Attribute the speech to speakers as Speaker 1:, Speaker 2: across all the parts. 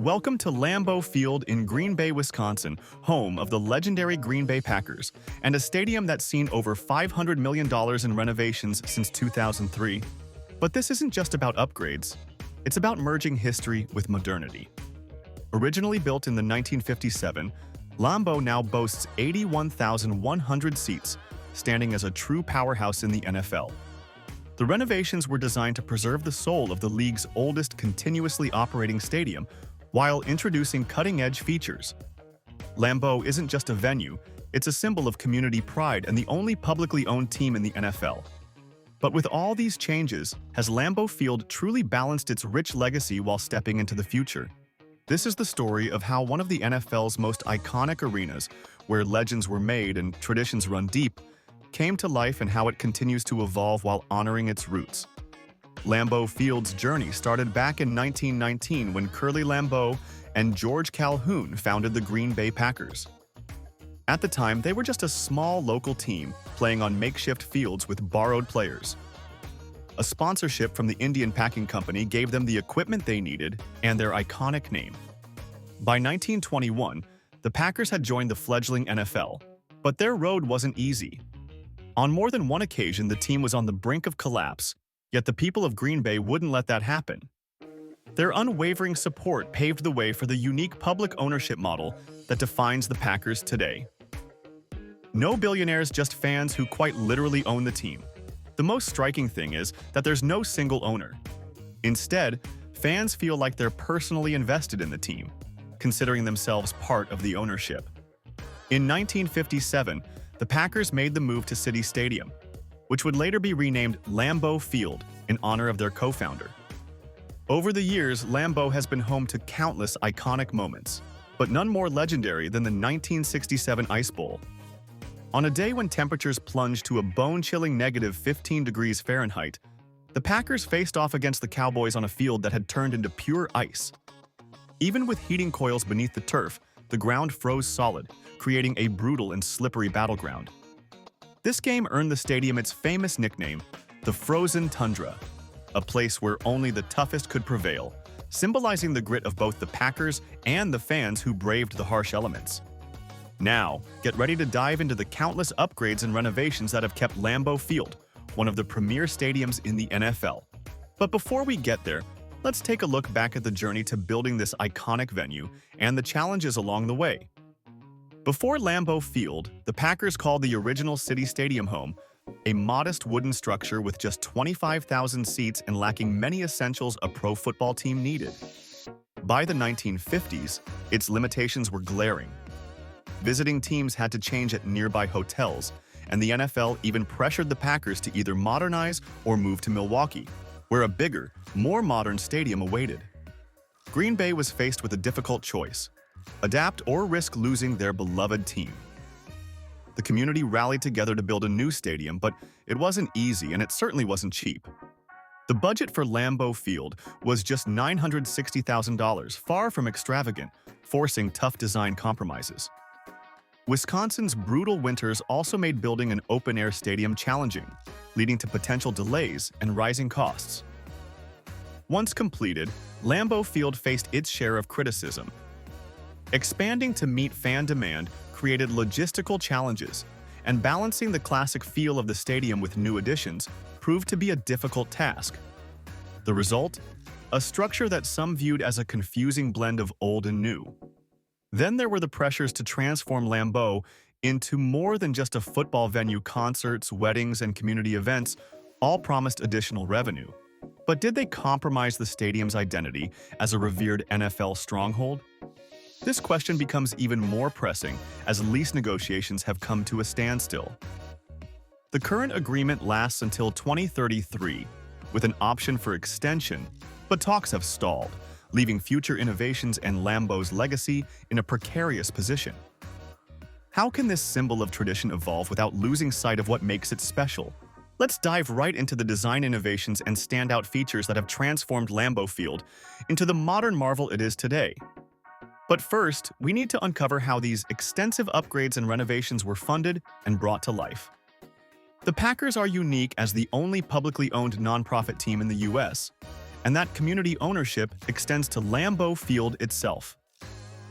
Speaker 1: Welcome to Lambeau Field in Green Bay, Wisconsin, home of the legendary Green Bay Packers, and a stadium that's seen over $500 million in renovations since 2003. But this isn't just about upgrades. It's about merging history with modernity. Originally built in the 1957, Lambeau now boasts 81,100 seats, standing as a true powerhouse in the NFL. The renovations were designed to preserve the soul of the league's oldest continuously operating stadium while introducing cutting-edge features. Lambeau isn't just a venue, it's a symbol of community pride and the only publicly owned team in the NFL. But with all these changes, has Lambeau Field truly balanced its rich legacy while stepping into the future? This is the story of how one of the NFL's most iconic arenas, where legends were made and traditions run deep, came to life and how it continues to evolve while honoring its roots. Lambeau Field's journey started back in 1919 when Curly Lambeau and George Calhoun founded the Green Bay Packers. At the time, they were just a small local team playing on makeshift fields with borrowed players. A sponsorship from the Indian Packing Company gave them the equipment they needed and their iconic name. By 1921, the Packers had joined the fledgling NFL, but their road wasn't easy. On more than one occasion, the team was on the brink of collapse, yet the people of Green Bay wouldn't let that happen. Their unwavering support paved the way for the unique public ownership model that defines the Packers today. No billionaires, just fans who quite literally own the team. The most striking thing is that there's no single owner. Instead, fans feel like they're personally invested in the team, considering themselves part of the ownership. In 1957, the Packers made the move to City Stadium, which would later be renamed Lambeau Field in honor of their co-founder. Over the years, Lambeau has been home to countless iconic moments, but none more legendary than the 1967 Ice Bowl. On a day when temperatures plunged to a bone-chilling negative 15 degrees Fahrenheit, the Packers faced off against the Cowboys on a field that had turned into pure ice. Even with heating coils beneath the turf, the ground froze solid, creating a brutal and slippery battleground. This game earned the stadium its famous nickname, the Frozen Tundra, a place where only the toughest could prevail, symbolizing the grit of both the Packers and the fans who braved the harsh elements. Now, get ready to dive into the countless upgrades and renovations that have kept Lambeau Field one of the premier stadiums in the NFL. But before we get there, let's take a look back at the journey to building this iconic venue and the challenges along the way. Before Lambeau Field, the Packers called the original City Stadium home, a modest wooden structure with just 25,000 seats and lacking many essentials a pro football team needed. By the 1950s, its limitations were glaring. Visiting teams had to change at nearby hotels, and the NFL even pressured the Packers to either modernize or move to Milwaukee, where a bigger, more modern stadium awaited. Green Bay was faced with a difficult choice: adapt or risk losing their beloved team. The community rallied together to build a new stadium, but it wasn't easy and it certainly wasn't cheap. The budget for Lambeau Field was just $960,000, far from extravagant, forcing tough design compromises. Wisconsin's brutal winters also made building an open-air stadium challenging, leading to potential delays and rising costs. Once completed, Lambeau Field faced its share of criticism. Expanding to meet fan demand created logistical challenges, and balancing the classic feel of the stadium with new additions proved to be a difficult task. The result? A structure that some viewed as a confusing blend of old and new. Then there were the pressures to transform Lambeau into more than just a football venue. Concerts, weddings, and community events all promised additional revenue. But did they compromise the stadium's identity as a revered NFL stronghold? This question becomes even more pressing as lease negotiations have come to a standstill. The current agreement lasts until 2033, with an option for extension, but talks have stalled, leaving future innovations and Lambeau's legacy in a precarious position. How can this symbol of tradition evolve without losing sight of what makes it special? Let's dive right into the design innovations and standout features that have transformed Lambeau Field into the modern marvel it is today. But first, we need to uncover how these extensive upgrades and renovations were funded and brought to life. The Packers are unique as the only publicly owned nonprofit team in the U.S., and that community ownership extends to Lambeau Field itself.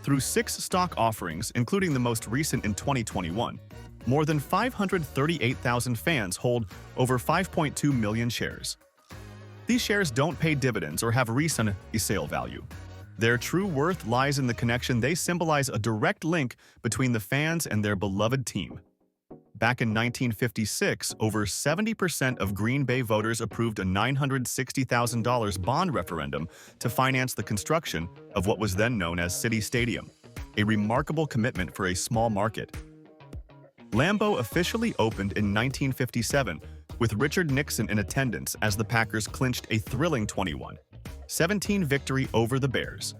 Speaker 1: Through 6 stock offerings, including the most recent in 2021, more than 538,000 fans hold over 5.2 million shares. These shares don't pay dividends or have resale value. Their true worth lies in the connection they symbolize, a direct link between the fans and their beloved team. Back in 1956, over 70% of Green Bay voters approved a $960,000 bond referendum to finance the construction of what was then known as City Stadium, a remarkable commitment for a small market. Lambeau officially opened in 1957, with Richard Nixon in attendance as the Packers clinched a thrilling 21-17 victory over the Bears.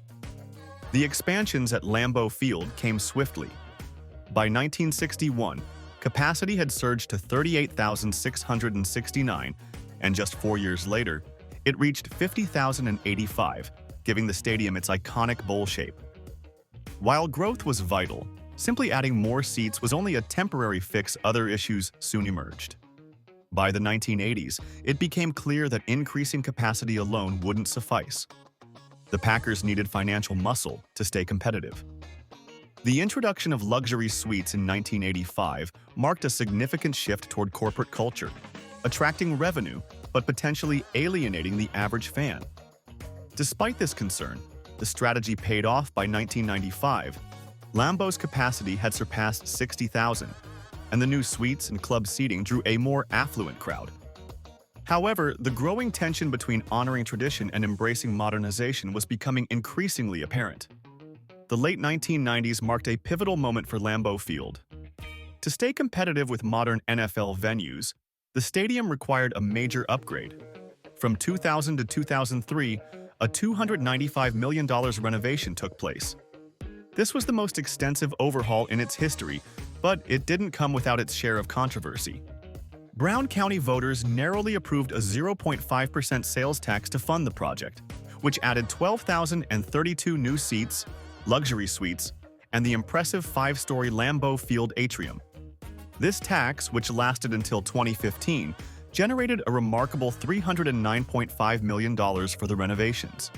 Speaker 1: The expansions at Lambeau Field came swiftly. By 1961, capacity had surged to 38,669, and just 4 years later, it reached 50,085, giving the stadium its iconic bowl shape. While growth was vital, simply adding more seats was only a temporary fix. Other issues soon emerged. By the 1980s, it became clear that increasing capacity alone wouldn't suffice. The Packers needed financial muscle to stay competitive. The introduction of luxury suites in 1985 marked a significant shift toward corporate culture, attracting revenue but potentially alienating the average fan. Despite this concern, the strategy paid off. By 1995, Lambeau's capacity had surpassed 60,000, and the new suites and club seating drew a more affluent crowd. However, the growing tension between honoring tradition and embracing modernization was becoming increasingly apparent. The late 1990s marked a pivotal moment for Lambeau Field. To stay competitive with modern NFL venues, the stadium required a major upgrade. From 2000 to 2003, a $295 million renovation took place. This was the most extensive overhaul in its history, but it didn't come without its share of controversy. Brown County voters narrowly approved a 0.5% sales tax to fund the project, which added 12,032 new seats, luxury suites, and the impressive 5-story Lambeau Field atrium. This tax, which lasted until 2015, generated a remarkable $309.5 million for the renovations.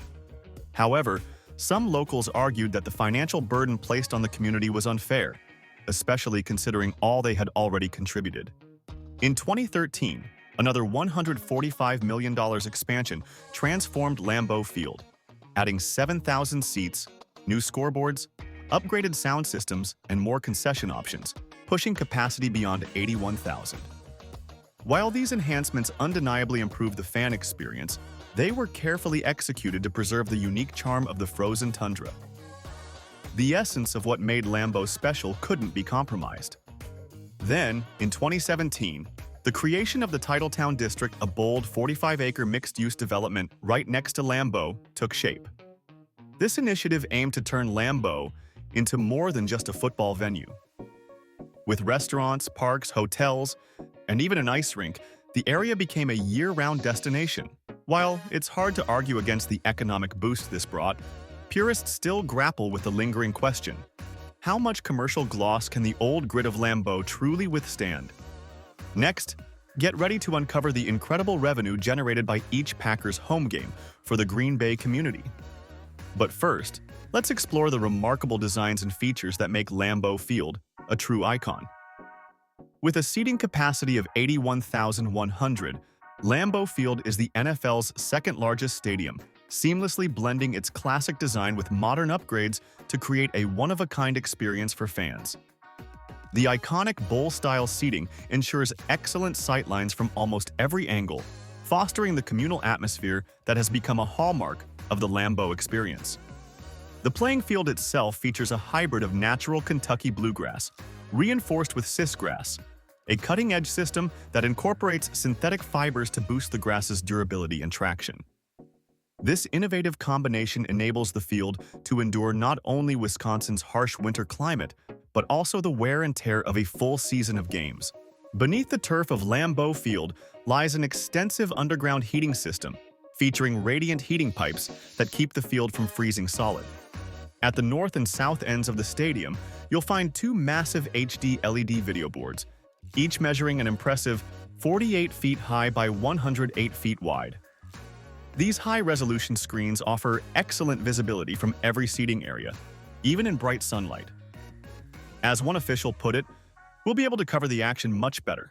Speaker 1: However, some locals argued that the financial burden placed on the community was unfair, especially considering all they had already contributed. In 2013, another $145 million expansion transformed Lambeau Field, adding 7,000 seats, new scoreboards, upgraded sound systems, and more concession options, pushing capacity beyond 81,000. While these enhancements undeniably improved the fan experience, they were carefully executed to preserve the unique charm of the frozen tundra. The essence of what made Lambeau special couldn't be compromised. Then, in 2017, the creation of the Titletown District, a bold 45-acre mixed-use development right next to Lambeau, took shape. This initiative aimed to turn Lambeau into more than just a football venue. With restaurants, parks, hotels, and even an ice rink, the area became a year-round destination. While it's hard to argue against the economic boost this brought, purists still grapple with the lingering question: how much commercial gloss can the old grit of Lambeau truly withstand? Next, get ready to uncover the incredible revenue generated by each Packers home game for the Green Bay community. But first, let's explore the remarkable designs and features that make Lambeau Field a true icon. With a seating capacity of 81,100, Lambeau Field is the NFL's second-largest stadium, seamlessly blending its classic design with modern upgrades to create a one-of-a-kind experience for fans. The iconic bowl-style seating ensures excellent sightlines from almost every angle, fostering the communal atmosphere that has become a hallmark of the Lambeau experience. The playing field itself features a hybrid of natural Kentucky bluegrass, reinforced with sisgrass, a cutting-edge system that incorporates synthetic fibers to boost the grass's durability and traction. This innovative combination enables the field to endure not only Wisconsin's harsh winter climate, but also the wear and tear of a full season of games. Beneath the turf of Lambeau Field lies an extensive underground heating system, featuring radiant heating pipes that keep the field from freezing solid. At the north and south ends of the stadium, you'll find 2 massive HD LED video boards, each measuring an impressive 48 feet high by 108 feet wide. These high-resolution screens offer excellent visibility from every seating area, even in bright sunlight. As one official put it, we'll be able to cover the action much better.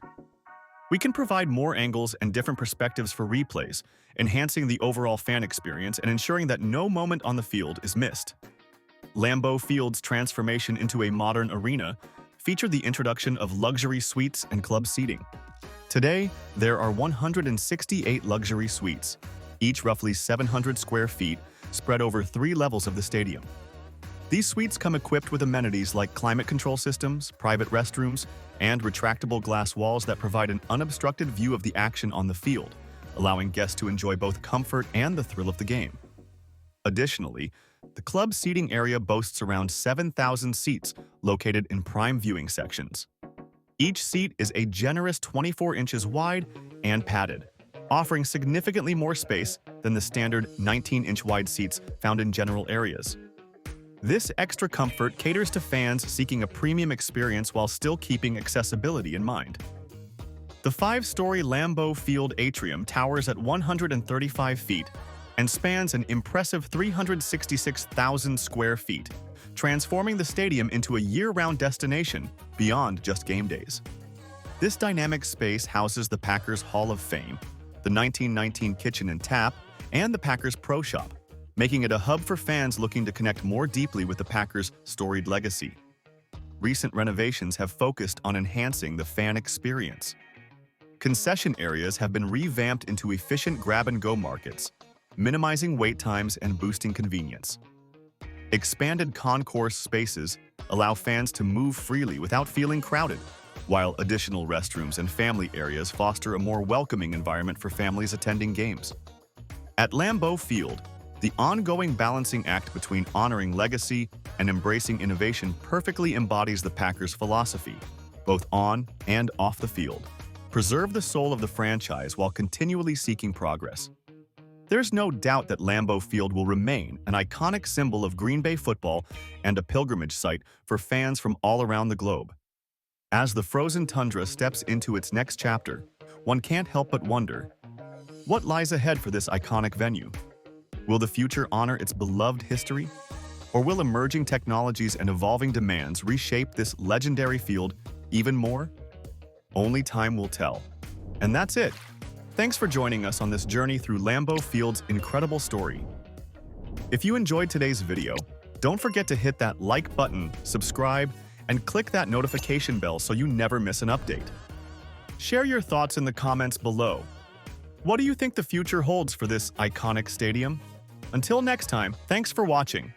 Speaker 1: We can provide more angles and different perspectives for replays, enhancing the overall fan experience and ensuring that no moment on the field is missed. Lambeau Field's transformation into a modern arena featured the introduction of luxury suites and club seating. Today, there are 168 luxury suites, each roughly 700 square feet, spread over 3 levels of the stadium. These suites come equipped with amenities like climate control systems, private restrooms, and retractable glass walls that provide an unobstructed view of the action on the field, allowing guests to enjoy both comfort and the thrill of the game. Additionally, the club seating area boasts around 7,000 seats located in prime viewing sections. Each seat is a generous 24 inches wide and padded, offering significantly more space than the standard 19-inch wide seats found in general areas. This extra comfort caters to fans seeking a premium experience while still keeping accessibility in mind. The 5-story Lambeau Field atrium towers at 135 feet and spans an impressive 366,000 square feet, transforming the stadium into a year-round destination beyond just game days. This dynamic space houses the Packers Hall of Fame, the 1919 Kitchen and Tap, and the Packers Pro Shop, making it a hub for fans looking to connect more deeply with the Packers' storied legacy. Recent renovations have focused on enhancing the fan experience. Concession areas have been revamped into efficient grab-and-go markets, minimizing wait times and boosting convenience. Expanded concourse spaces allow fans to move freely without feeling crowded, while additional restrooms and family areas foster a more welcoming environment for families attending games. At Lambeau Field, the ongoing balancing act between honoring legacy and embracing innovation perfectly embodies the Packers' philosophy, both on and off the field. Preserve the soul of the franchise while continually seeking progress. There's no doubt that Lambeau Field will remain an iconic symbol of Green Bay football and a pilgrimage site for fans from all around the globe. As the frozen tundra steps into its next chapter, one can't help but wonder, what lies ahead for this iconic venue? Will the future honor its beloved history? Or will emerging technologies and evolving demands reshape this legendary field even more? Only time will tell. And that's it. Thanks for joining us on this journey through Lambeau Field's incredible story. If you enjoyed today's video, don't forget to hit that like button, subscribe, and click that notification bell so you never miss an update. Share your thoughts in the comments below. What do you think the future holds for this iconic stadium? Until next time, thanks for watching.